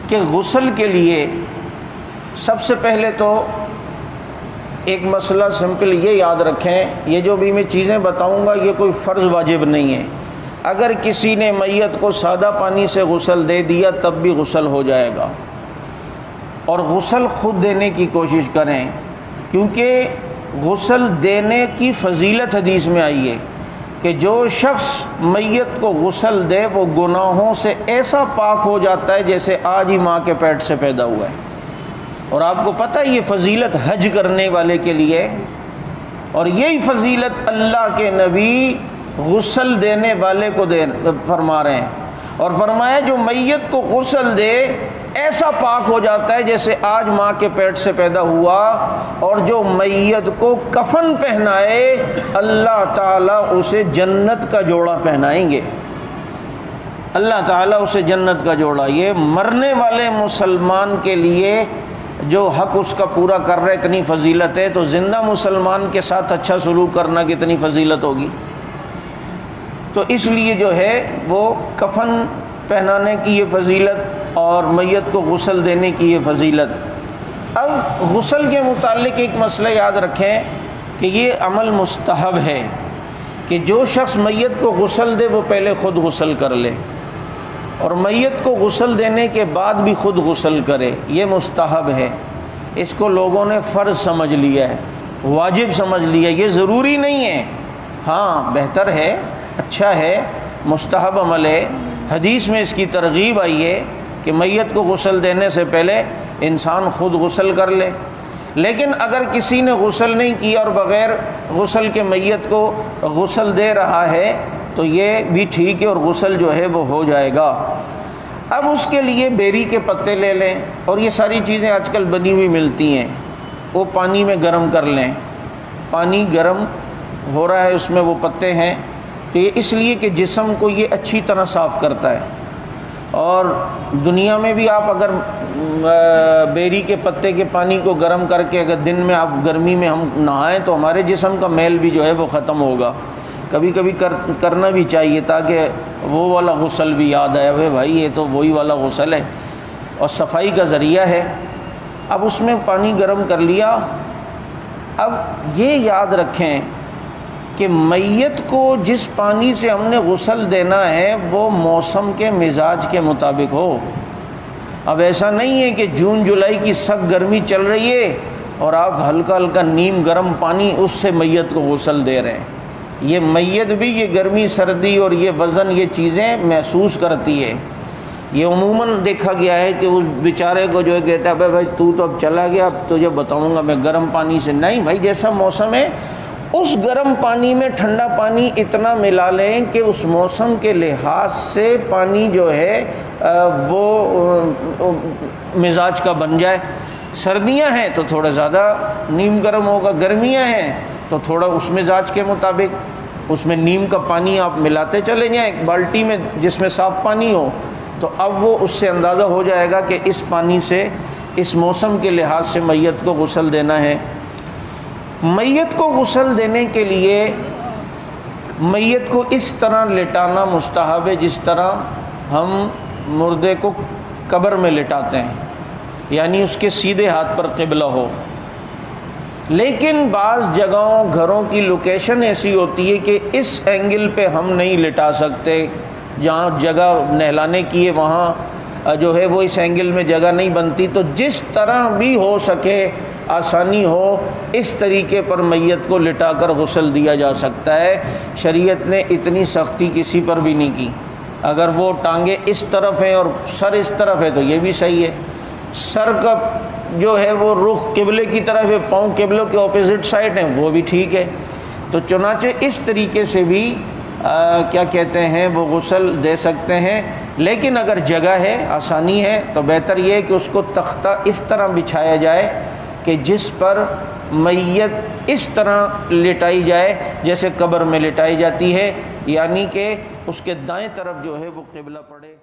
کہ غسل کے لیے سب سے پہلے تو ایک مسئلہ سمپل یہ یاد رکھیں، یہ جو بھی میں چیزیں بتاؤں گا یہ کوئی فرض واجب نہیں ہے۔ اگر کسی نے میت کو سادہ پانی سے غسل دے دیا تب بھی غسل ہو جائے گا، اور غسل خود دینے کی کوشش کریں، کیونکہ غسل دینے کی فضیلت حدیث میں آئی ہے کہ جو شخص میت کو غسل دے وہ گناہوں سے ایسا پاک ہو جاتا ہے جیسے آج ہی ماں کے پیٹ سے پیدا ہوا ہے۔ اور آپ کو پتہ ہے یہ فضیلت حج کرنے والے کے لیے، اور یہی فضیلت اللہ کے نبی غسل دینے والے کو فرما رہے ہیں، اور فرمایا جو میت کو غسل دے ایسا پاک ہو جاتا ہے جیسے آج ماں کے پیٹ سے پیدا ہوا، اور جو میت کو کفن پہنائے اللہ تعالیٰ اسے جنت کا جوڑا پہنائیں گے، اللہ تعالیٰ اسے جنت کا جوڑا۔ یہ مرنے والے مسلمان کے لیے جو حق اس کا پورا کر رہے اتنی فضیلت ہے، تو زندہ مسلمان کے ساتھ اچھا سلوک کرنا کتنی فضیلت ہوگی۔ تو اس لیے جو ہے وہ کفن پہنانے کی یہ فضیلت اور میت کو غسل دینے کی یہ فضیلت۔ اب غسل کے متعلق ایک مسئلہ یاد رکھیں کہ یہ عمل مستحب ہے کہ جو شخص میت کو غسل دے وہ پہلے خود غسل کر لے، اور میت کو غسل دینے کے بعد بھی خود غسل کرے، یہ مستحب ہے۔ اس کو لوگوں نے فرض سمجھ لیا ہے، واجب سمجھ لیا، یہ ضروری نہیں ہے، ہاں بہتر ہے، اچھا ہے، مستحب عمل ہے۔ حدیث میں اس کی ترغیب آئی ہے کہ میت کو غسل دینے سے پہلے انسان خود غسل کر لے، لیکن اگر کسی نے غسل نہیں کیا اور بغیر غسل کے میت کو غسل دے رہا ہے تو یہ بھی ٹھیک ہے، اور غسل جو ہے وہ ہو جائے گا۔ اب اس کے لیے بیری کے پتے لے لیں، اور یہ ساری چیزیں آج کل بنی ہوئی ملتی ہیں، وہ پانی میں گرم کر لیں، پانی گرم ہو رہا ہے اس میں وہ پتے ہیں، تو یہ اس لیے کہ جسم کو یہ اچھی طرح صاف کرتا ہے۔ اور دنیا میں بھی آپ اگر بیری کے پتے کے پانی کو گرم کر کے اگر دن میں آپ گرمی میں ہم نہائیں تو ہمارے جسم کا میل بھی جو ہے وہ ختم ہوگا۔ کبھی کبھی کرنا بھی چاہیے تاکہ وہ والا غسل بھی یاد آئے، بھائی یہ تو وہی والا غسل ہے، اور صفائی کا ذریعہ ہے۔ اب اس میں پانی گرم کر لیا، اب یہ یاد رکھیں کہ میت کو جس پانی سے ہم نے غسل دینا ہے وہ موسم کے مزاج کے مطابق ہو۔ اب ایسا نہیں ہے کہ جون جولائی کی سخت گرمی چل رہی ہے اور آپ ہلکا ہلکا نیم گرم پانی اس سے میت کو غسل دے رہے ہیں۔ یہ میت بھی یہ گرمی سردی اور یہ وزن یہ چیزیں محسوس کرتی ہے۔ یہ عموماً دیکھا گیا ہے کہ اس بیچارے کو جو ہے کہتا ہے بھائی تو اب چلا گیا، اب تجھے بتاؤں گا میں گرم پانی سے، نہیں بھائی جیسا موسم ہے اس گرم پانی میں ٹھنڈا پانی اتنا ملا لیں کہ اس موسم کے لحاظ سے پانی جو ہے وہ مزاج کا بن جائے۔ سردیاں ہیں تو تھوڑا زیادہ نیم گرم ہوگا، گرمیاں ہیں تو تھوڑا اس مزاج کے مطابق اس میں نیم کا پانی آپ ملاتے چلے جائیں ایک بالٹی میں جس میں صاف پانی ہو، تو اب وہ اس سے اندازہ ہو جائے گا کہ اس پانی سے اس موسم کے لحاظ سے میت کو غسل دینا ہے۔ میت کو غسل دینے کے لیے میت کو اس طرح لٹانا مستحب ہے جس طرح ہم مردے کو قبر میں لٹاتے ہیں، یعنی اس کے سیدھے ہاتھ پر قبلہ ہو۔ لیکن بعض جگہوں گھروں کی لوکیشن ایسی ہوتی ہے کہ اس اینگل پہ ہم نہیں لٹا سکتے، جہاں جگہ نہلانے کی ہے وہاں جو ہے وہ اس اینگل میں جگہ نہیں بنتی، تو جس طرح بھی ہو سکے آسانی ہو اس طریقے پر میت کو لٹا کر غسل دیا جا سکتا ہے۔ شریعت نے اتنی سختی کسی پر بھی نہیں کی۔ اگر وہ ٹانگیں اس طرف ہیں اور سر اس طرف ہے تو یہ بھی صحیح ہے، سر کا جو ہے وہ رخ قبلے کی طرف ہے، پاؤں قبلوں کے اپوزٹ سائڈ ہیں، وہ بھی ٹھیک ہے۔ تو چنانچہ اس طریقے سے بھی کیا کہتے ہیں وہ غسل دے سکتے ہیں، لیکن اگر جگہ ہے آسانی ہے تو بہتر یہ ہے کہ اس کو تختہ اس طرح بچھایا جائے کہ جس پر میت اس طرح لٹائی جائے جیسے قبر میں لٹائی جاتی ہے، یعنی کہ اس کے دائیں طرف جو ہے وہ قبلہ پڑے۔